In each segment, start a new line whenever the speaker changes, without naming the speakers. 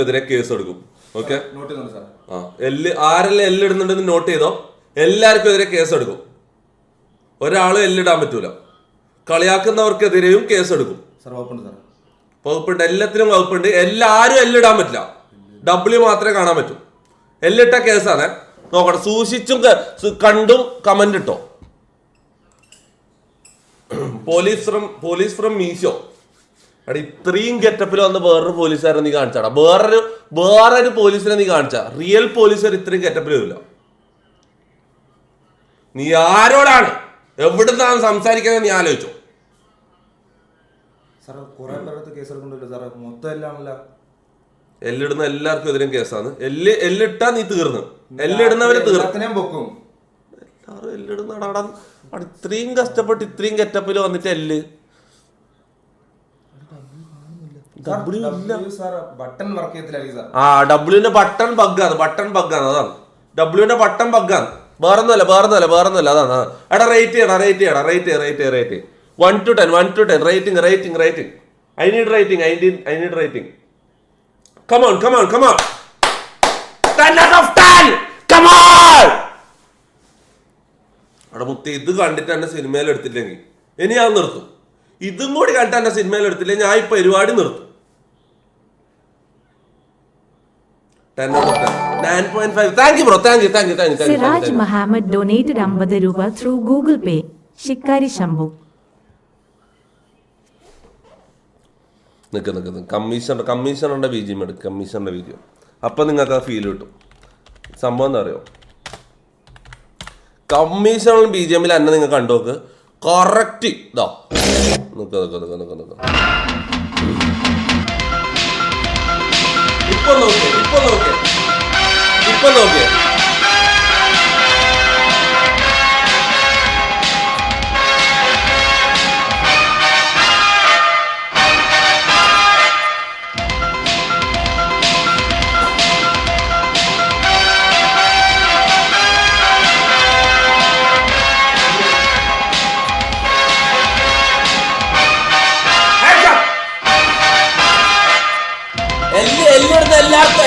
എതിരെ കേസ് എടുക്കും. ഓക്കെ, ആരെല്ലാം എല്ലിടുന്നുണ്ടെന്ന് നോട്ട് ചെയ്തോ. എല്ലാവർക്കും എതിരെ കേസ് എടുക്കും. ഒരാളും എല്ലിടാൻ പറ്റൂല. കളിയാക്കുന്നവർക്കെതിരെയും കേസ് എടുക്കും. വകുപ്പുണ്ട്, എല്ലാത്തിനും വകുപ്പുണ്ട്. എല്ലാരും എല്ലിടാൻ പറ്റില്ല. ഡബ്ല്യു മാത്രമേ കാണാൻ പറ്റൂ. എല്ലിട്ട കേസാണ്. നോക്കട്ടെ, സൂക്ഷിച്ചും കണ്ടും കമന്റ് ഇട്ടോ. Police from Meesho. എടാ, ഇത്രയും ഗെറ്റപ്പിൽ വന്ന് വേറൊരു പോലീസുകാരെ നീ കാണിച്ചാടാ. വേറൊരു പോലീസിനെ നീ കാണിച്ചാ. റിയൽ പോലീസുകാർ ഇത്രയും ഗെറ്റപ്പിൽ വരില്ല. നീ ആരോടാണ് എവിടുന്നാണ് സംസാരിക്കുന്നത് നീ ആലോചിച്ചോ. എല്ലിടുന്ന എല്ലാവർക്കും എതിരും കേസാണ്. എല്ലിട്ടാ നീ തീർന്ന്. എല്ലിടുന്നവര് തീർന്നു. എല്ലാരും എല്ലിടുന്നടാ. ഇത്രയും കഷ്ടപ്പെട്ട് ഇത്രയും ഗെറ്റപ്പിൽ വന്നിട്ട് എല്ല് ഡബ്ല്യുവിന്റെ ബട്ടൺ ബഗ്ഗാണ്. അതാണ് ഡബ്ല്യുവിന്റെ ബട്ടൺ ബഗ്ഗാണ്. വേറൊന്നുമല്ല അതാണ്. എടാ റേറ്റ് ചെയ്യണം. 1 to 10 rating. I need rating. Come on. 10 out of 10. Come on. എടാ മുത്തി, ഇത് കണ്ടിട്ട് എന്നെ സിനിമയിൽ എടുത്തില്ലെങ്കിൽ ഇനി ഞാൻ നിർത്തും. ഇതും കൂടി കണ്ടിട്ട് എന്നെ സിനിമയിൽ എടുത്തില്ലെങ്കിൽ ഞാൻ ഈ പരിപാടി നിർത്തും. 10 out of 10. 9.5. Thank you bro. Thank you.
Siraj Muhammad donated 50 രൂപ through Google Pay. Shikari Shambhu.
നിൽക്ക് കമ്മീഷണറുടെ ബീജിയം എടുക്കും. കമ്മീഷണറുടെ ബീജിയം അപ്പം നിങ്ങൾക്ക് ആ ഫീൽ കിട്ടും. സംഭവം എന്താ അറിയോ, കമ്മീഷണർ ബീജിയമിൽ എന്നെ നിങ്ങൾ കണ്ടോക്ക്. കറക്റ്റ് ഇതാ നിൽക്ക്. ഇപ്പൊ നോക്കിയേ.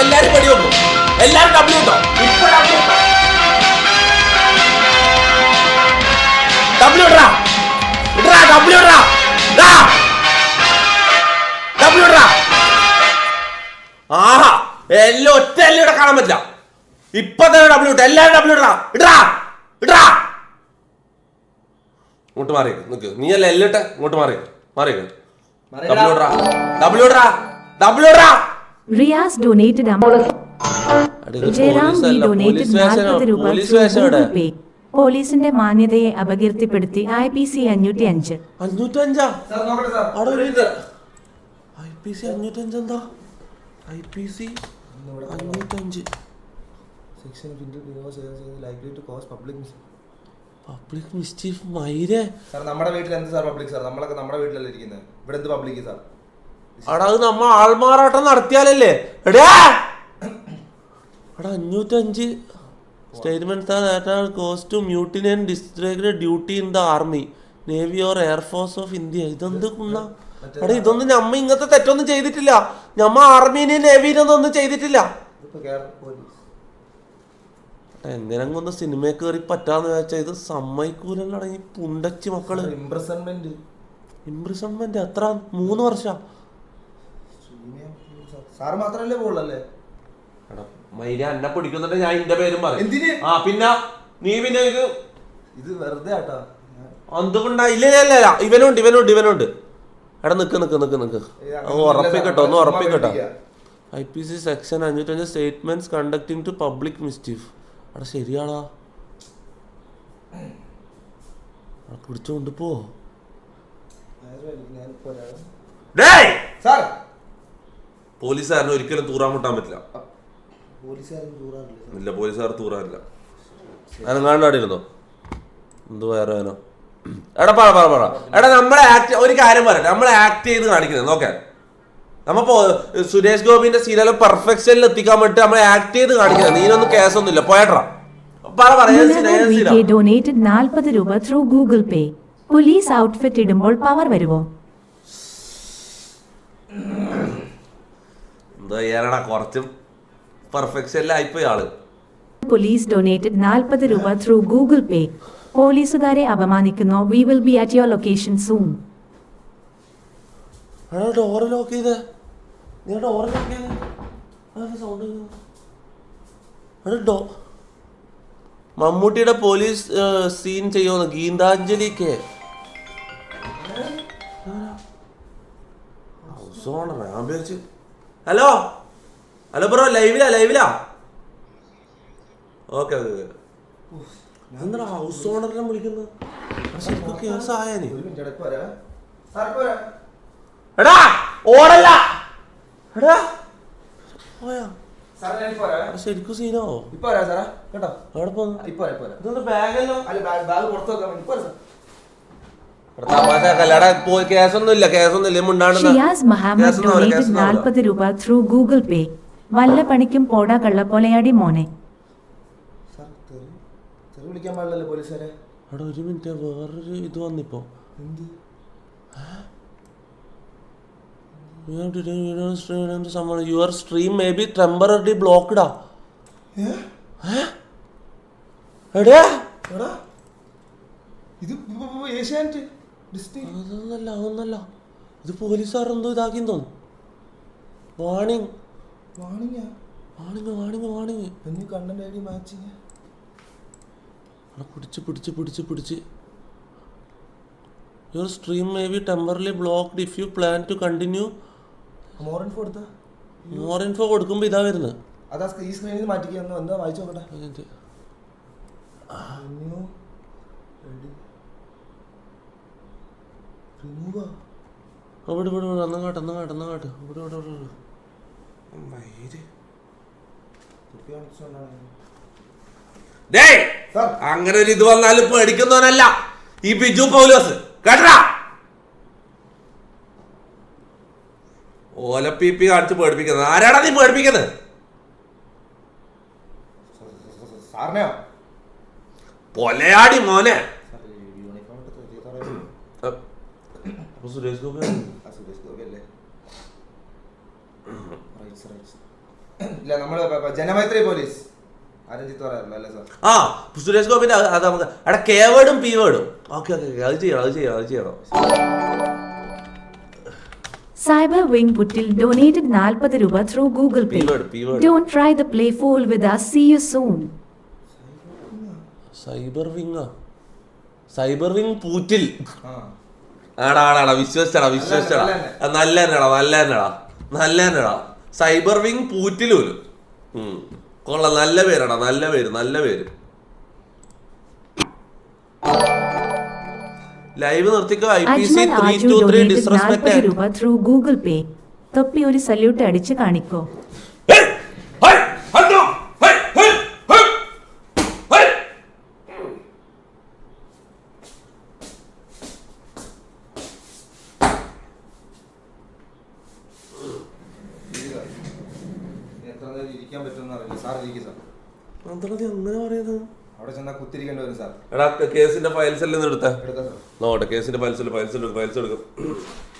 എല്ലാരും പടി വെക്കും. എല്ലാരും ഡബ്ല്യു ഇട്ടോ. ഇപ്പൊ ഡബ്ല്യു ഇടാ. ആഹാ, എല്ലാം ഒറ്റ എല്ലാം ഇവിടെ കാണാൻ പറ്റില്ല. ഇപ്പൊ തന്നെ ഡബ്ല്യു ഇട്ടോ. എല്ലാരും ഡബ്ല്യു ഇടാ. ഇങ്ങോട്ട് മാറി നിക്ക്. നീ അല്ല എല്ലിട്ടെ. ഇങ്ങോട്ട് മാറി ഡബ്ല്യു ഇടാ.
Riaz donated Jairam B donated 40 രൂപ through Google Pay. പോലീസിന്റെ മാന്യതയെ അപകീർത്തിപ്പെടുത്തി IPC 505.
505 IPC 505 എന്താ? IPC 505
section likely to cause public
mischief. മൈരേ
സാർ, നമ്മുടെ വീട്ടിൽ എന്ത് സാർ പബ്ലിക്? സാർ നമ്മളൊക്കെ നമ്മുടെ വീട്ടിലല്ലേ ഇരിക്കുന്നത്. ഇവിടെ എന്ത് പബ്ലിക് സാർ?
അടാ, അത് നമ്മ ആൾമാറാട്ടം നടത്തിയാലല്ലേ. എടാ 505 statement cause to mutiny and distract duty in the army, navy or air force of India. ഇതെന്ത് കുണ്ണ? എടാ, ഇതൊന്നും നമ്മ ഇങ്ങനത്തെ തെറ്റൊന്നും ചെയ്തിട്ടില്ല. നമ്മ ആർമീനെയും നേവിയിലൊന്നും ഒന്നും ചെയ്തിട്ടില്ല. എന്തിനും ഒന്ന് സിനിമയെ കയറി പറ്റാന്ന് വെച്ചാൽ ഇത് സമ്മതിക്കൂലല്ലട ഈ പുണ്ടച്ചി മക്കള്. ഇംപ്രിസൺമെന്റ് എത്ര? 3 വർഷം.
സാറ് മാത്രല്ലേ പോളല്ലേ?
മൈര എന്നെ പിടിക്കുന്നുണ്ട്. ഞാൻ എന്റെ പേരും പറയും. പിന്നെ നീ പിന്നെ
ഇത് വെറുതെ ആട്ടാ.
എന്തുകൊണ്ടാ? ഇല്ല ഇവനുണ്ട്. എടാ നിക്ക്. ഒന്ന് ഉറപ്പിക്കട്ടോ. IPC section 505 statements conducting to public mischief. എടാ ശരിയാടാ, പിടിച്ചോണ്ട് പോ. പോലീസുകാരന് ഒരിക്കലും തൂറാൻ മുട്ടാൻ പറ്റില്ല. പോലീസുകാർ തൂറാറില്ല. അതിനെങ്ങാണ്ടാടിരുന്നോ എന്ത് വേറെനോ. എടാ പറ. എടാ നമ്മളെ ഒരു കാര്യം പറയട്ടെ, നമ്മളെ ആക്ട് ചെയ്ത് കാണിക്കുന്നത് നോക്കാൻ. നമ്മപ്പോ സുരേഷ് ഗോപിന്റെ സീരിയൽ പെർഫെക്ഷനിൽ എത്തിക്കാൻ വേണ്ടി നമ്മളെ ആക്ട് ചെയ്ത് കാണിക്കുന്നത്. നീനൊന്നും കേസൊന്നുമില്ല. പോയട്രാ.
ഡൊനേറ്റഡ് 40 രൂപ through Google Pay. Police outfit ഇടുമ്പോൾ പവർ വരുമോ?
എന്താ ചെയ്യാനടാ, കുറച്ചും പെർഫെക്ഷനിലായിപ്പോയി ആള്.
പോലീസ് ഡൊനേറ്റഡ് 40 രൂപ ത്രൂ ഗൂഗിൾ പേ. പോലീസുകാരെ അപമാനിക്കുന്നു. We will be at your location soon.
Door lock ചെയ്ത്, നീ ഡോറ് ലോക്ക് ചെയ്ത് സൗണ്ട്. മമ്മൂട്ടിയുടെ പോലീസ് സീൻ ചെയ്യുമെന്ന് ഗീതാഞ്ജലിക്ക്. ഹലോ ഹലോ ബ്രോ, ലൈവിലാ. Okay okay. എന്താ ഹൗസ് ഓണറിനെ വിളിക്കുന്നത്? ശരിക്കും കേസായാലേ. എടാ ഓടല്ല, എടാ പോയാ ശരിക്കും സീനോ? എവിടെ പോന്നു? ഇതൊന്ന് ബാഗല്ലോ. കേസൊന്നുമില്ല മുണ്ടാണ്ട്.
ഷിയാസ് മുഹമ്മദ് ഡൊനേറ്റഡ് 40 രൂപ ത്രൂ ഗൂഗിൾ പേ. വല്ല പണിക്കും പോടാ കള്ള കൊലയാടി മോനെ.
വിളിക്കാൻ പാടില്ലല്ലോ പോലീസുകാരെ.
അവിടെ ഒരു മിനിറ്റ്, വേറൊരു ഇത് വന്നിപ്പോ. Your stream may be temporary ബ്ലോക്ക്ഡാ. അതൊന്നല്ല, ഇത് പോലീസുകാർ എന്തോ ഇതാക്കി തോന്നുന്നു. വാണിംഗ്. പിടിച്ച് your stream may be temporary blocked if you plan to continue. More info കൊടുക്കുമ്പോ ഇതാ വരുന്നത്.
ഈ സ്ക്രീനിൽ മാറ്റിക്കുന്നു. എന്താ വായിച്ചു നോക്കട്ടെ.
അങ്ങനെ ഒരു ഇത് വന്നാലും പേടിക്കുന്നവനല്ല ഈ ബിജു പൗലോസ്, കേട്ടാ? ഓലപ്പിപ്പി കാണിച്ച് പേടിപ്പിക്കുന്നത്. ആരാടാ നീ പേടിപ്പിക്കുന്നത്? പൊലയാടി മോനെ. സുരേഷ് ഗോപി
അല്ലേ? ജനമൈത്രി പോലീസ്.
ആ സുരേഷ് ഗോപിന്റെ അത് നമുക്ക് അവിടെ കേവേഡും പീവേഡും. ഓക്കെ അത് ചെയ്യണം.
Cyber Wing Puttil donated 40 രൂപ through Google Pay. Don't try the play fool with us. See you soon.
Cyber wing പൂറ്റിൽ. ആടാ വിശ്വസിച്ചടാ. നല്ല തന്നെടാ. Cyber wing പൂറ്റിലൂര്. കൊള്ളാം, നല്ല പേരാടാ, നല്ല പേര്. ലൈവ് നിർത്തിക്കോ. IPC 323 ഡിസ്റെസ്പെക്ട്
രൂപ ത്രൂ ഗൂഗിൾ പേ. തൊപ്പി ഒരു സല്യൂട്ട് അടിച്ച് കാണിക്കോ.
ഇരിക്കാൻ പറ്റുമെന്ന് അറിയില്ല സാർ. ഇരിക്കും സാർ.
അങ്ങനെ പറയുന്നത്?
അവിടെ ചെന്നാൽ കുത്തിരിക്കേണ്ടി വരും സാർ.
എടാ കേസിന്റെ ഫയൽസ് എല്ലാം എടുത്താ നോട്ടെ. കേസിന്റെ ഫയൽസ് എടുക്കും.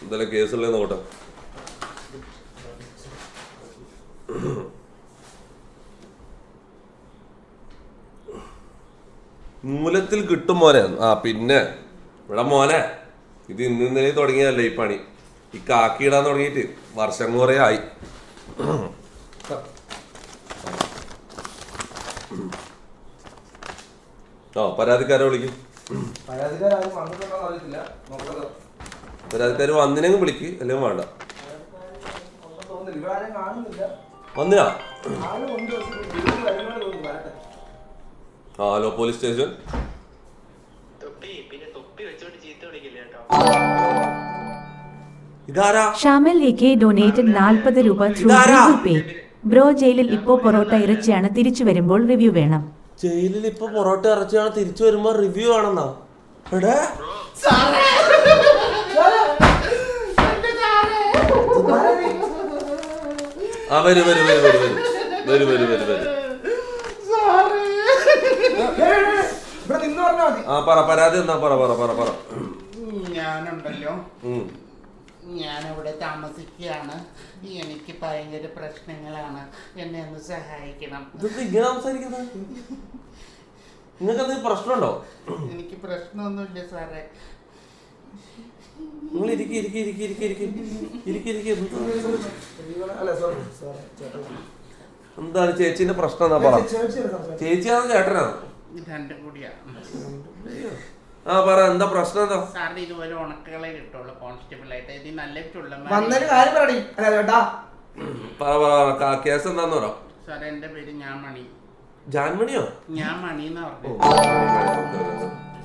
എന്തായാലും കേസുള്ള നോട്ടെ. മൂലത്തിൽ കിട്ടും മോനെ. പിന്നെ ഇവിടെ മോനെ ഇത് ഇന്നലെ തുടങ്ങിയതല്ലേ ഈ പണി. ഈ കാക്കിയിടാൻ തുടങ്ങിയിട്ട് വർഷം കുറേ ആയി. പരാതിക്കാരെ വിളിക്കും. പരാതിക്കാർ വന്നിനെങ്കിൽ വിളിക്ക്, അല്ലെങ്കിൽ വേണ്ട. വന്നിനാ? Hello police station. ഇതാരാ?
ഷാമിൽ AK ഡൊനേറ്റഡ് 40 രൂപ ത്രൂ ഗൂഗിൾ പേ. ബ്രോ ജയിലിൽ ഇപ്പോ പൊറോട്ട ഇറച്ചിയാണ്, തിരിച്ചു വരുമ്പോൾ റിവ്യൂ വേണം.
ജയിലിൽ ഇപ്പൊ പൊറോട്ട ഇറച്ചിയാണ്, തിരിച്ചു വരുമ്പോ റിവ്യൂ ആണെന്നാ? വരൂ. പരാതി എന്നാ? പറ.
ഞാനുണ്ടല്ലോ ഞാനിവിടെ താമസിക്കുകയാണ്. എനിക്ക് ഭയങ്കര പ്രശ്നങ്ങളാണ്. എന്നെ ഒന്ന് സഹായിക്കണം.
ഇങ്ങനെ സംസാരിക്കുന്നത് നിങ്ങൾക്ക് എന്തെങ്കിലും പ്രശ്നമുണ്ടോ?
എനിക്ക് പ്രശ്നമൊന്നുമില്ല സാറേ.
നിങ്ങൾ ഇരിക്കി. എന്താണ് ചേച്ചിന്റെ പ്രശ്നം എന്നാ പറ. ചേച്ചിയാണോ ചേട്ടനാണോ?
രണ്ടും കൂടിയാ.
ആ പറ, എന്താ പ്രശ്നം എന്താ?
സാറിന് ഇതുപോലെ ഉണക്കുകളെ കിട്ടുള്ളൂ കോൺസ്റ്റബിൾ ആയിട്ട്. ഇത് നല്ല
പറ കേസ് എന്താന്ന് പറ.
സാറേ എന്റെ പേര് ഞാമണി.
ജാൻമണിയോ?
ഞാൻ മണി എന്ന് പറഞ്ഞു.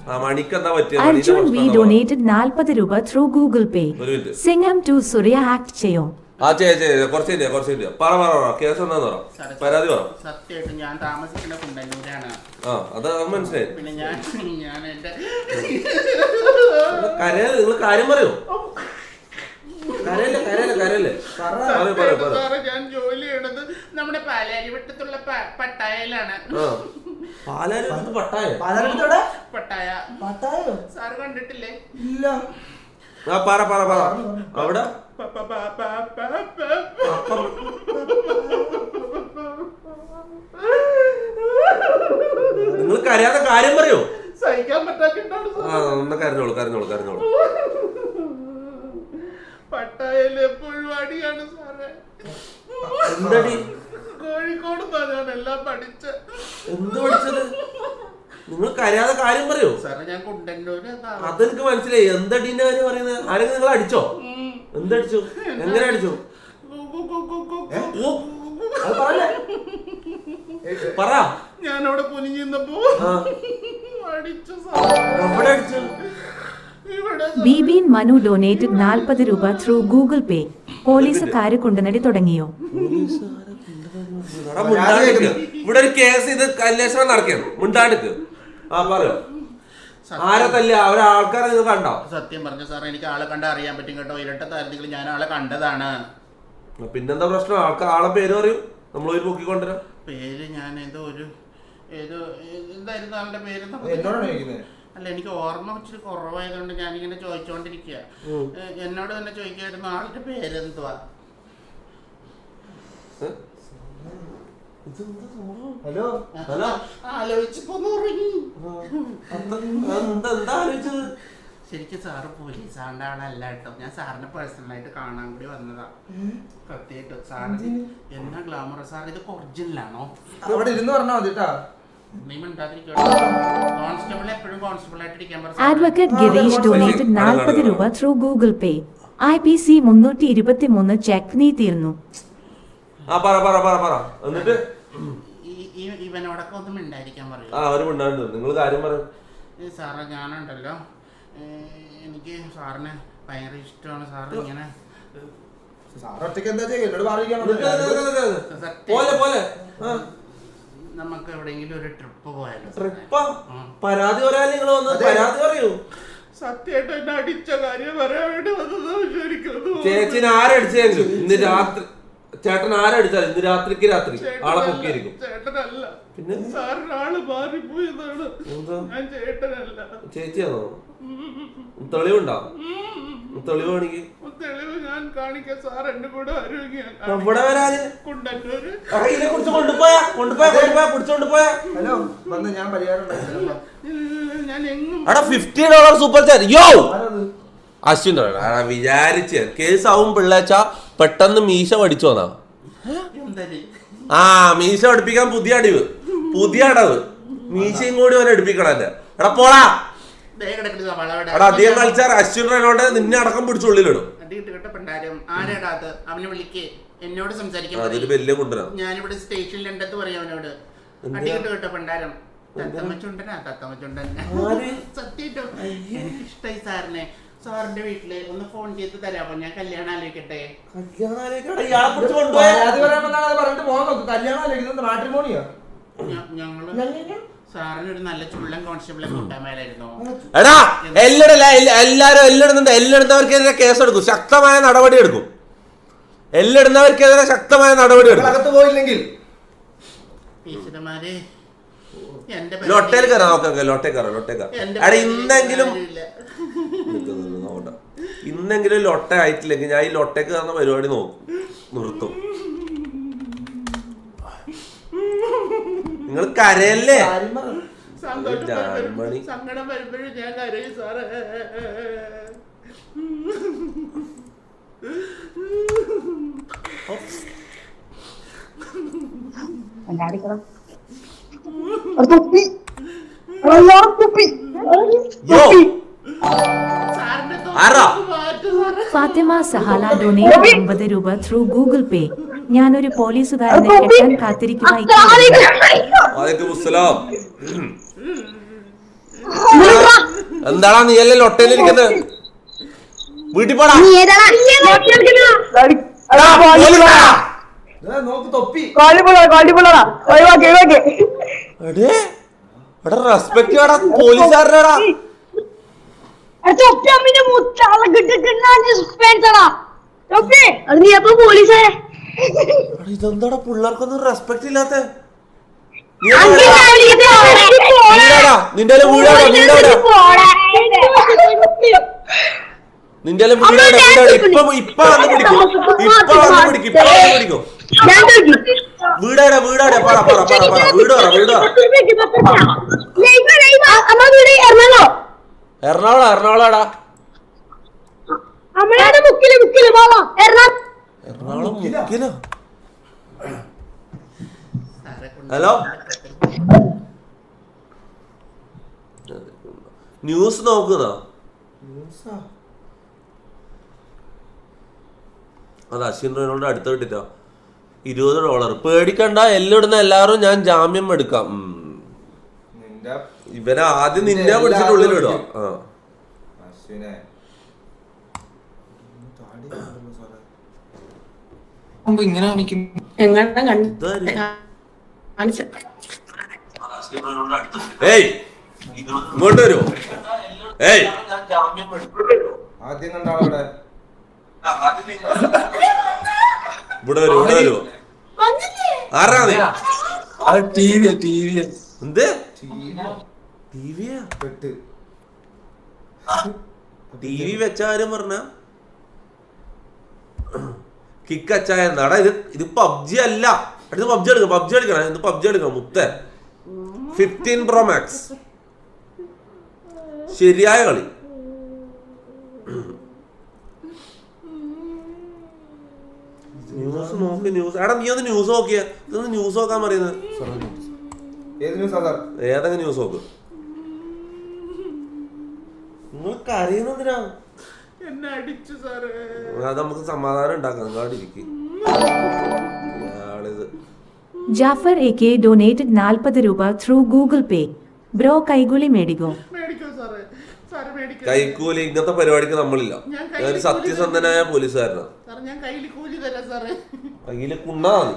ആ മണിക്ക് എന്താ പറ്റിയ?
Arjun V donated 40 രൂപ through Google Pay. Singham to Surya act ചെയ്യോ?
ആ കുറച്ചില്ല. പറ കേസ് എന്താന്ന് പറ. പരാതി പറ.
സത്യമായിട്ട് ഞാൻ താമസിക്കുന്ന കുണ്ടന്നൂരാണ്.
ആ അത് മനസ്സിലായി. പിന്നെ
ഞാൻ എന്റെ
നിങ്ങൾ കാര്യം പറയൂ. കരയല്ലേ.
സാറേ ഞാൻ ജോലി ചെയ്യണത് നമ്മുടെ പാലാരിവട്ടത്തുള്ള പട്ടായയിലാണ്. പട്ടായ സാറ് കണ്ടിട്ടില്ലേ?
ഇല്ല.
പറ അവിടെ നിങ്ങൾ കരയാതെ കാര്യം പറയൂ.
സഹിക്കാൻ പറ്റാത്തിട്ടാണ്.
കരഞ്ഞോളൂ.
പട്ടായയില് എപ്പോഴും അടിയാണ് സാറേ.
എന്തടി?
കോഴിക്കോട് ഞാൻ എല്ലാം പഠിച്ചത്.
നിങ്ങൾ കരയാതെ കാര്യം പറയൂ.
സാറേ ഞാൻ കുണ്ടന്നൂര്.
അതെനിക്ക് മനസ്സിലായി. എന്തടീന്റെ കാര്യം പറയുന്നത്? ആരെങ്കിലും നിങ്ങൾ അടിച്ചോ? എന്തടിച്ചു? എങ്ങനെ അടിച്ചു? പറ.
ഞാനവിടെ കുനിഞ്ഞപ്പോ അടിച്ചു.
എവിടെ അടിച്ചു?
ബീബീൻ മനു donated 40 രൂപ through Google Pay. പോലീസുകാര് കൊണ്ടുനടി തുടങ്ങിയോ?
ഇവിടെ ഒരു കേസ് ഇത് അന്വേഷണം നടക്കുകയാണ്. മുണ്ടാടുക്ക്. ആ പറയോ. ആരെ തല്ല ഒരാൾക്കാരെ നിങ്ങൾ കണ്ടോ?
സത്യം പറഞ്ഞു സാറേ, എനിക്ക് ആളെ കണ്ട അറിയാൻ പറ്റും കേട്ടോ. ഇരട്ട താരത്തിൽ ഞാൻ ആളെ കണ്ടതാണ്.
പിന്നെന്താ പ്രശ്നം? ആളെ പേര് പറയൂ, നമ്മളൊരു പൊക്കിക്കൊണ്ടുവരാം.
പേര് ഞാൻ എന്തായിരുന്നു ആളുടെ പേര്? അല്ല എനിക്ക് ഓർമ്മ ഇച്ചിരി കുറവായതുകൊണ്ട് ഞാനിങ്ങനെ ചോദിച്ചോണ്ടിരിക്കുക. എന്നോട് തന്നെ ചോദിക്കായിരുന്നു ആളുടെ പേരെന്തുവാ.
ഹലോ
ആലോചിച്ചപ്പോ ശരിക്കും സാറ് പോലീസ് ആണ്ട ആളല്ല കേട്ടോ. ഞാൻ സാറിനെ പേഴ്സണലായിട്ട് കാണാൻ കൂടി വന്നതാ. സത്യമായിട്ട് സാറ് എന്നാ ഗ്ലാമർ സാർ. ഇത് ഒറിജിനലാണോ?
അവിടെ ഇരുന്ന് പറഞ്ഞാൽ മതി കേട്ടാ.
Advocate Girish donated 40 രൂപ through Google Pay. IPC 323 check നീ തീർന്നു.
എന്നിട്ട്
ഇവനോടൊക്കെ ഒന്നും മിണ്ടായിരിക്കാൻ പറയും.
നിങ്ങൾ കാര്യം പറയും.
സാറേ ഞാനുണ്ടല്ലോ, എനിക്ക് സാറിന് ഭയങ്കര ഇഷ്ടമാണ്. സാറ് ഇങ്ങനെ നമുക്ക് എവിടെയെങ്കിലും ഒരു ട്രിപ്പ് പോയാലോ?
പരാതി പറയാൻ നിങ്ങൾ പരാതി പറയൂ.
സത്യമായിട്ട് എന്നെ അടിച്ച കാര്യം പറയാൻ വേണ്ടി വന്നത്.
ചേച്ചിനെ ആരടിച്ചെങ്കിലും ഇന്ന് രാത്രി ചേട്ടൻ ആരടിച്ചാലും ഇന്ന് രാത്രിക്ക് രാത്രി ആളെ പൊക്കിയിരിക്കും.
ചേട്ടനല്ല, പിന്നെ സാറിന് ആള് മാറിപ്പോയതാണ്. ഞാൻ ചേട്ടനല്ല.
ചേച്ചിയാണോ? തെളിവുണ്ടോ? തെളിവാണെങ്കിൽ
തെളിവ് ഞാൻ കാണിക്കാം. സാർ എന്റെ കൂടെ
ഇവിടെ വരാന്
കുണ്ടന്നൂര്
പിടിച്ചോണ്ടുപോയാ
ഹലോ വന്ന് ഞാൻ പരിഹാരം
ഞാൻ എങ്ങും
$50 സൂപ്പർ ചാറ്റ്. യോ അശ്വിൻ വിചാരിച്ച് കേസ് ആവും പിള്ളേച്ച പെട്ടെന്ന് മീശ പഠിച്ചു വന്നാ. ആ മീശ പഠിപ്പിക്കാൻ പുതിയ അടവ് മീശയും കൂടി അവനെ എടുപ്പിക്കണല്ലേ. എടാ പോടാ. എടാ അധികം കളിച്ചാൽ അശ്വിൻ റെനോട് നിന്നെ അടക്കം പിടിച്ചുള്ളിലിടും.
എന്നോട് സംസാരിക്കാൻ
അതൊരു വലിയ കൊണ്ടുവരാ.
ഞാനിവിടെ സ്റ്റേഷനിൽ ഉണ്ടെന്ന് പറയാം അവനോട്. അടികിട്ട് കേട്ടോ പണ്ടാരം. സത്യമായിട്ടും എനിക്ക് ഇഷ്ടായി സാറിനെ. സാറിന്റെ വീട്ടില് ഒന്ന് ഫോൺ ചെയ്ത് തരാമോ? ഞാൻ കല്യാണം ആലോചിക്കട്ടെ. ഞങ്ങള് സാറിന് ഒരു നല്ല ചുള്ളൻ കോൺസ്റ്റബിളെ കൂട്ടാൻ മേലായിരുന്നു.
എടാ എല്ലായിടുന്നവർക്കെതിരെ കേസെടുക്കും, ശക്തമായ നടപടി എടുക്കും. എല്ലായിടുന്നവർക്കെതിരെ ശക്തമായ നടപടി എടുക്കും.
അകത്ത് പോയില്ലെങ്കിൽ
ടീച്ചർമാര്
ലോട്ടേൽ കയറാം. എടാ ഇന്നെങ്കിലും ഇന്നെങ്കിലും ലൊട്ട ആയിട്ടില്ലെങ്കിൽ ഞാൻ ഈ ലൊട്ടയ്ക്ക് തന്ന പരിപാടി നിർത്തും. നിങ്ങൾ കരയല്ലേ?
സങ്കടം വരുമ്പോഴും ഞാൻ കരയും സാറേ.
ഫാത്തിമ സഹാല ഡൊനേറ്റ് 50 രൂപ ത്രൂ ഗൂഗിൾ പേ. ഞാനൊരു പോലീസുകാരനെ കെട്ടാൻ കാത്തിരിക്കുമായിരുന്നു.
എന്താടാ നീ അല്ലേ ലൊട്ടയിലിരിക്കുന്നത്? വീട്ടിൽ പോടാ. റെസ്പെക്ട് പോലീസുകാരനാടാ. ഇതെന്താടാ പിള്ളേർക്കൊന്നും റെസ്പെക്ട് ഇല്ലാത്ത? നിന്റെ വീടാടാ വീടാടാ പറ പറ പറ പറ വീട് പറ വീട് എറണാകുളം എറണാകുളാടാ എറണാകുളം മുക്കിലോ? ഹലോ ന്യൂസ് നോക്കുന്നോ? അത് അശ്വിൻ റോയിനോട് അടുത്ത് കിട്ടിട്ടോ $20. പേടിക്കണ്ട, എല്ലാം ഇടുന്ന എല്ലാവരും ഞാൻ ജാമ്യം എടുക്കാം. ഇവനെ ആദ്യം നിന്നെ പിടിച്ചിട്ട് ഉള്ളിൽ ഇടുക. ഏയ് ഇങ്ങോട്ട് വരുമോ? ഏയ്
ആദ്യം കണ്ട ആളവിടെ
ഇവിടെ വരുമോ? ഇവിടെ വരുമോ? ആരാ നീ? എന്ത് ടി വി വെച്ചാരും പറഞ്ഞ കിക്ക് അച്ചായെന്നാടാ. ഇത് പബ്ജി അല്ല. അടുത്ത് പബ്ജി എടുക്കണം, പബ്ജി എടുക്കണം, ഇത് പബ്ജി എടുക്കണം. മുത്തേ 15 Pro Max ശരിയായ കളി. ന്യൂസ് നോക്കി ന്യൂസ്. എടാ നീ ഒന്ന് ന്യൂസ് നോക്കിയ, ഇതൊന്ന് ന്യൂസ് നോക്കാൻ പറയുന്നത്. ഏതൊക്കെ ന്യൂസ് നോക്ക്. നിങ്ങൾ കരയുന്നതിനാ? അത് നമുക്ക് സമാധാനം ഉണ്ടാക്കാം. നിങ്ങളവിടെ ഇരിക്കും.
ജാഫർ AK ഡൊനേറ്റഡ് 40 രൂപ ത്രൂ ഗൂഗിൾ പേ. ബ്രോ കൈകൂലി മേടിക്കോ?
കൈക്കൂലി ഇങ്ങനത്തെ പരിപാടിക്ക് നമ്മളില്ല. ഞാൻ സത്യസന്ധനായ പോലീസുകാരനാണ്. കയ്യില് കുണ്ണാണ്.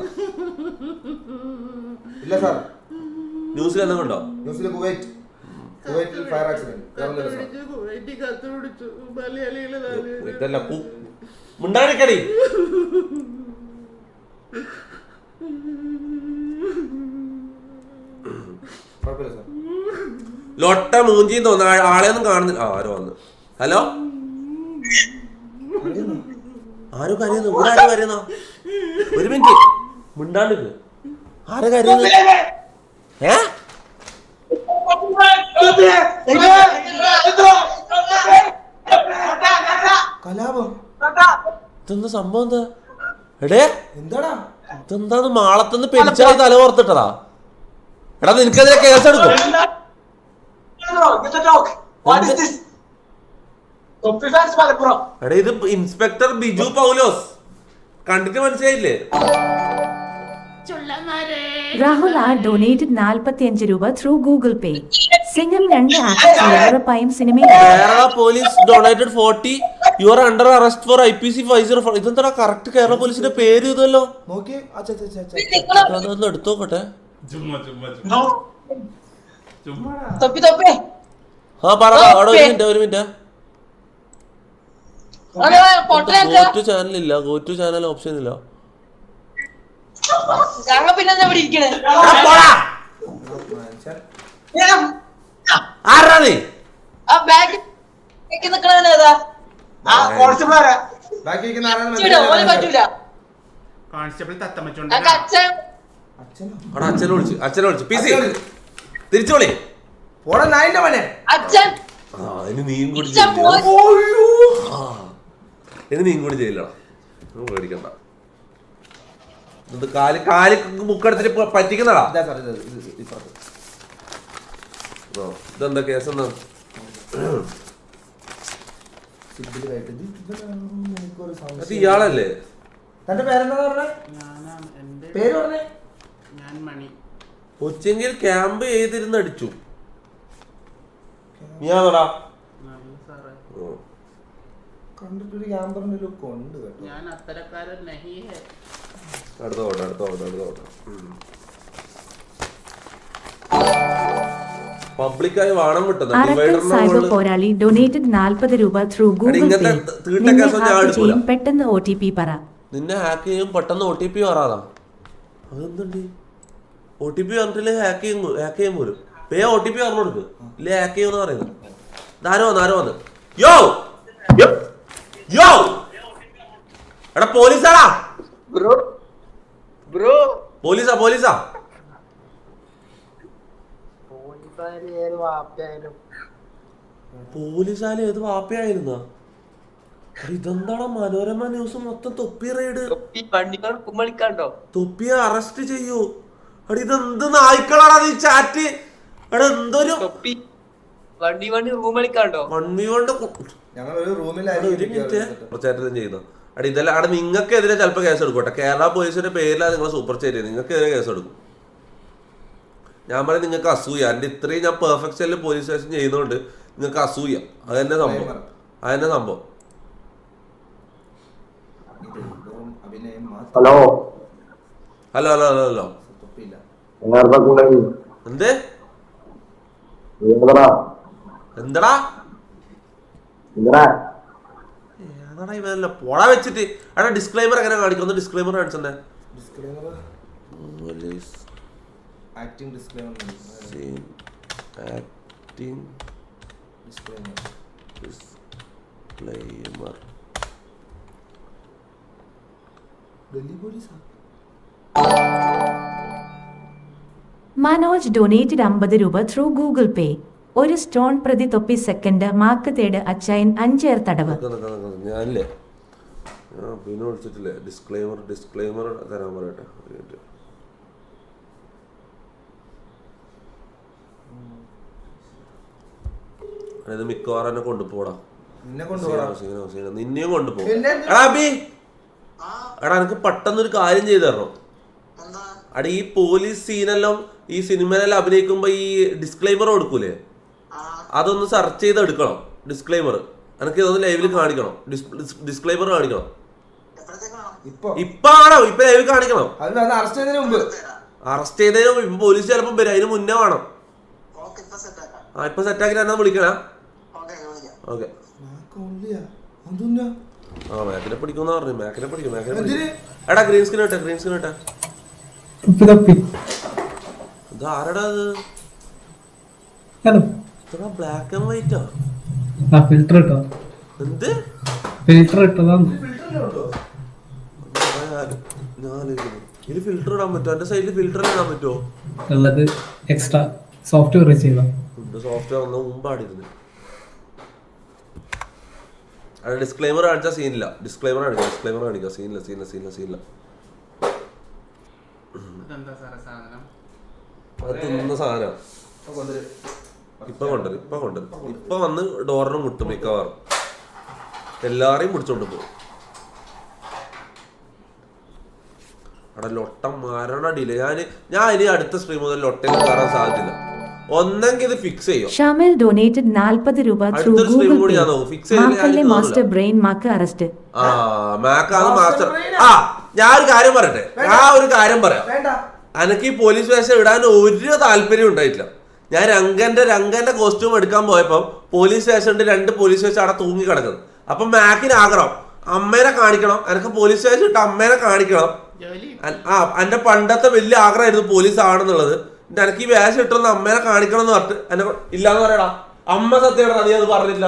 ഇല്ല സാർ.
ന്യൂസിൽ എന്തെങ്കിലും ഉണ്ടോ?
ന്യൂസിൽ കുവൈറ്റിൽ ഫയർ ആക്സിഡന്റ്.
മുണ്ടാടിക്കടി. ലൊട്ട മൂഞ്ചിയും തോന്നുന്നു. ആളെയൊന്നും കാണുന്നില്ല. ആരോ വന്ന്. ഹലോ ആരോ കരയുന്നു. ഇവിടെ ആരോ കരയുന്നോ? ഒരു മിനിറ്റ് മിണ്ടാണ്ടിക്ക്. ആരോ കരയുന്നു?
കലാപം.
ഇതെന്താ സംഭവം? എന്താ എടേ?
എന്താടാ
ഇതെന്താന്ന്? മാളത്തുനിന്ന് പെരിച്ചാൽ തല ഓർത്തിട്ടതാ. എടാ നിനക്കെതിരെ കേസെടുക്കും. എടാ ഇത് ഇൻസ്പെക്ടർ ബിജു പൗലോസ്. കണ്ടിട്ട് മനസ്സിലായില്ലേ?
രാഹുൽ R ഡൊനേറ്റഡ് 45 രൂപ through Google Pay. Singam 2 action ഉറപ്പായും സിനിമയിൽ.
Kerala police donated 40. You are under arrest for IPC 504. ഇതെന്താ കറക്റ്റ് കേരള പോലീസിന്റെ പേര് ഇതല്ലോ. അതൊന്ന് എടുത്തു നോക്കട്ടെ. ആ പറ. അവിടെ ഒരു മിനിറ്റ്. ഗോറ്റു ചാനലില്ല. ഗോറ്റു ചാനൽ ഓപ്ഷൻ ഇല്ല.
ബാക്കി ഇരിക്കുന്ന ആരാണ്
കോൺസ്റ്റബിൾ തത്തമ്മച്ചോണ്ട്
അവിടെ അച്ഛനെ വിളിച്ചു പിസി തിരിച്ചോളി
പോടാ നായിന്റെ മോനെ.
ഇനി നീയും കൂടി ചെയ്യില്ലടാ പേടിക്കണ്ട. ഇത് കാല് ബുക്കെടുത്തിട്ട് പറ്റിക്കുന്നതാ.
ഇതാ സാർ, ഇപ്പുറത്ത്.
ഇതെന്താ കേസ് എന്താ?
സിബിലുമായിട്ട് എനിക്കൊരു സംശയം.
അത് ഇയാളല്ലേ?
തന്റെ പേരെന്താ പറഞ്ഞേ?
ഞാനാണ് എന്റെ
പേര് പറഞ്ഞേ?
ഞാൻ മണി.
കൊച്ചെങ്കിൽ ക്യാമ്പ് ചെയ്തിരുന്ന് അടിച്ചു. ഞാനടാ
നല്ല സാറേ,
കണ്ടിട്ടൊരു ക്യാമ്പറിന്റെ ലുക്ക് ഉണ്ട് കേട്ടോ.
ഞാൻ അത്തരക്കാരൻ നഹി ഹേ.
അടുത്ത പബ്ലിക്കായി വാണം കിട്ടുന്നത്.
അറക്കൽ സൈബർ പോരാളി ഡൊനേറ്റഡ് 40 രൂപ ത്രൂ ഗൂഗിൾ പേ. നിന്നെ ഹാക്ക് ചെയ്യും പെട്ടെന്ന് OTP പറ.
നിന്നെ ഹാക്ക് ചെയ്യും പെട്ടെന്ന് OTP പറയാതാ. അതെന്തുണ്ട്? OTP പറഞ്ഞിട്ടില്ലേ ഹാക്ക് ചെയ്യും പോലും. പേ OTP പറഞ്ഞു കൊടുക്ക്. ഇല്ലേ ഹാക്ക് ചെയ്യുമെന്ന് പറയുന്നത്. ആരോ വന്ന് യോ എടാ പോലീസാടാ. പോലീസാ പോലീസായാലും ഏത് വാപ്പയായിരുന്ന? ഇതെന്താടാ മനോരമ ന്യൂസ് മൊത്തം തൊപ്പി റൈഡ്. തൊപ്പിയെ അറസ്റ്റ് ചെയ്യൂ. എടാ ഇതെന്ത് നായ്ക്കളാടാ നീ ചാറ്റ്. എടാ എന്തൊരു
ഞങ്ങളൊരു
റൂമിലായിരുന്നു ചെയ്യുന്നത്. അടാ ഇതെല്ലാം അവിടെ നിങ്ങൾക്കെതിരെ ചിലപ്പോൾ കേസ് എടുക്കട്ടെ. കേരള പോലീസിന്റെ പേരിലാണ് നിങ്ങൾ സൂപ്പർ ചേരി. നിങ്ങൾക്കെതിരെ കേസ് എടുക്കും. ഞാൻ പറയും നിങ്ങൾക്ക് അസൂയ. എൻ്റെ ഇത്രയും ഞാൻ പെർഫെക്ഷനിൽ പോലീസ് സ്റ്റേഷൻ ചെയ്യുന്നതുകൊണ്ട് നിങ്ങൾക്ക് അസൂയ. അതന്നെ സംഭവം.
ഹലോ
എന്തടാ ഇവല്ല പൊള വെച്ചിട്ട്. എടാ ഡിസ്ക്ലൈമർ എങ്ങനെ കാണിക്കുന്നു? ഡിസ്ക്ലൈമർ കാണിച്ചെന്നെ.
Acting disclaimer. ഡൽഹി പോലീസാ.
മനോജ് ഡൊനേറ്റഡ് 50 രൂപ ത്രൂ ഗൂഗിൾ പേ. ഒരു സ്റ്റോൺ പ്രതി തൊപ്പി സെക്കൻഡ് മാർക്ക് തേട് അച്ചായൻ 5 ഏർ തടവ്.
ഞാനില്ലേ പിന്നെ വിളിച്ചിട്ടില്ലേ ഡിസ്ക്ലെയിമർ തരാൻ പറയട്ടെ. ഇത് മിക്കവാറും എന്നെ കൊണ്ടുപോടാ. നിന്നെയും കൊണ്ടുപോകും. എടാ എനിക്ക് പെട്ടെന്നൊരു കാര്യം ചെയ്തു തരണം. അടാ ഈ പോലീസ് സീനെല്ലാം ഈ സിനിമയിലെല്ലാം അഭിനയിക്കുമ്പോ ഈ ഡിസ്ക്ലൈമർ കൊടുക്കൂലേ, അതൊന്ന് സെർച്ച് ചെയ്ത് എടുക്കണം. ഡിസ്ക്ലൈമർ എനിക്ക് ഇതൊന്ന് ലൈവിൽ കാണിക്കണം. ഡിസ്ക്ലൈമർ കാണിക്കണം. ഇപ്പൊ ലൈവിൽ കാണിക്കണം.
അറസ്റ്റ് ചെയ്തതിന് മുമ്പ്
ഇപ്പൊ പോലീസ് ചിലപ്പം വരും. അതിന് മുന്നേ വേണം. ഇപ്പൊ സെറ്റാക്കി എന്നാ വിളിക്കണേ. ഓക്കെ മാക്കിനെ പിടിക്കുന്ന പറഞ്ഞു. മാക്കിനെ പിടിക്കും. എടാ ഗ്രീൻ സ്ക്രീൻ ഇട്ടെ. ഇതാരടാ അത്? ബ്ലാക്ക് ആൻഡ് വൈറ്റാ. എന്ത്
ഫിൽറ്റർ ഇട്ടതാണ്.
ഇതിൽ ഫിൽറ്റർ ഇടാൻ പറ്റുമോ? എന്റെ സൈഡിൽ ഫിൽറ്റർ ഇടാൻ പറ്റുമോ?
ഉള്ളത് എക്സ്ട്രാ സോഫ്റ്റ്വെയർ ചെയ്ത
സോഫ്റ്റ്വെയർ ഒന്ന് മുമ്പാടിരുന്നു. അവിടെ ഡിസ്ക്ലൈമർ കാണിച്ചാൽ സീനില്ല. ഡിസ്ക്ലൈമർ കാണിക്കാം. സീനില്ല. അത് തിന്നുന്ന സാധനം. ഇപ്പൊ വന്ന് ഡോറിനും മുട്ടും. മിക്കവാറും എല്ലാരെയും പിടിച്ചോണ്ട് പോകും. അവിടെ ലൊട്ട മരണടിയില്ല. ഞാൻ ഇനി അടുത്ത സ്ട്രീം മുതൽ ലൊട്ടയിൽ കയറാൻ സാധ്യതയില്ല. ഒന്നെങ്കിൽ ഇത് ഫിക്സ് ചെയ്യും.
ഷാമിൽ ഡൊനേറ്റഡ് 40 രൂപ ത്രൂ ഗൂഗിൾ പേ. മാക്കല്ലേ മാസ്റ്റർ ബ്രെയിൻ മാക്ക് അറസ്റ്റ്.
ഞാൻ ഒരു കാര്യം പറയട്ടെ. പറയാം. എനിക്ക് ഈ പോലീസ് വേഷം ഇടാൻ ഒരു താല്പര്യം ഉണ്ടായിട്ടില്ല. ഞാൻ രംഗന്റെ കോസ്റ്റ്യൂം എടുക്കാൻ പോയപ്പോ പോലീസ് സ്റ്റേഷനിൽ 2 പോലീസ് വേഷം അവിടെ തൂങ്ങി കിടക്കുന്നത്. അപ്പൊ മാക്കിന് ആഗ്രഹം അമ്മേനെ കാണിക്കണം. എനിക്ക് പോലീസ് സ്റ്റേഷൻ ഇട്ട് അമ്മേനെ കാണിക്കണം. എന്റെ പണ്ടത്തെ വലിയ ആഗ്രഹമായിരുന്നു പോലീസ് ആണെന്നുള്ളത്. എനിക്ക് ഈ വേഷം ഇട്ടൊന്ന് അമ്മേനെ കാണിക്കണം എന്ന് പറഞ്ഞിട്ട് എന്നെ ഇല്ലാന്ന് പറയടാ. അമ്മ സത്യം നീ അത് പറഞ്ഞില്ല.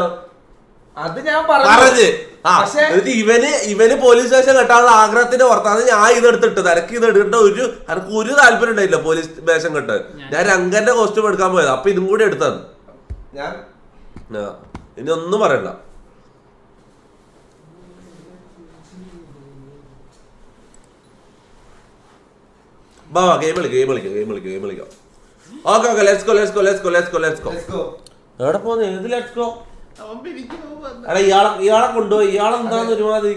അത് ഞാൻ
പറഞ്ഞ് എന്നിട്ട് ഇവന് പോലീസ് സ്റ്റേഷൻ കെട്ടാനുള്ള ആഗ്രഹത്തിന്റെ പുറത്താണ് ഞാൻ ഇത് എടുത്തിട്ടത്. എനിക്ക് ഇത് എടുക്കേണ്ട എനിക്ക് ഒരു താല്പര്യം ഉണ്ടായില്ല പോലീസ് സ്റ്റേഷൻ കെട്ടാൻ. ഞാൻ രംഗന്റെ കോസ്റ്റ്യൂം എടുക്കാൻ പോയത്. അപ്പൊ ഇതും കൂടി എടുത്തത്
ഞാൻ.
ഇനി ഒന്നും പറയണ്ട. ബാ ഗെയിം കളിക്കാം. Okay let's go. എവിടെ പോന്ന്? ഏത് ലെറ്റ്സ് ഗോ? എടാ ഇയാളെ കൊണ്ടുപോയി. ഇയാളെന്താന്ന് ഒരുമാതിരി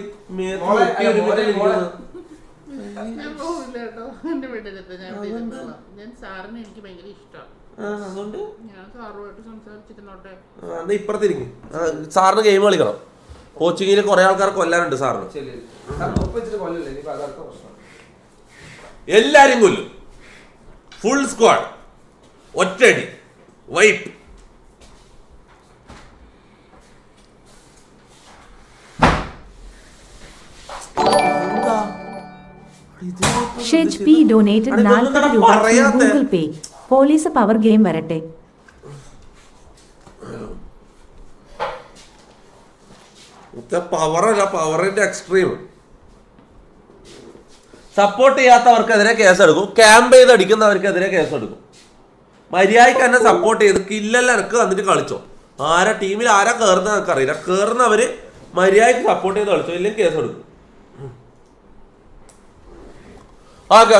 ഇപ്പുറത്തിരിക്കും. സാറിന് ഗെയിം കളിക്കണം. കോച്ചിങ്ങിൽ കുറെ ആൾക്കാർ കൊല്ലാനുണ്ട് സാറിന്. എല്ലാരും കൊല്ലും. ഫുൾ സ്ക്വാഡ് ഒറ്റയടി വൈപ്പ്.
ഷിജ് പി ഡൊനേറ്റഡ് 40 രൂപ Google Pay. Police power game വരട്ടെ.
പവറല്ല, പവറിന്റെ എക്സ്ട്രീം. സപ്പോർട്ട് ചെയ്യാത്തവർക്കെതിരെ കേസെടുക്കും. ക്യാമ്പ് ചെയ്ത് അടിക്കുന്നവർക്കെതിരെ കേസെടുക്കും. മര്യാദയ്ക്ക് തന്നെ സപ്പോർട്ട് ചെയ്ത് കില്ലെല്ലാം എനിക്ക് വന്നിട്ട് കളിച്ചോ. ടീമിൽ ആരാ കയറുന്ന എനിക്കറിയില്ല. കയറുന്നവര് മര്യാദയ്ക്ക് സപ്പോർട്ട് ചെയ്ത് കളിച്ചോ, ഇല്ലെങ്കിൽ കേസെടുക്കും. ഓക്കെ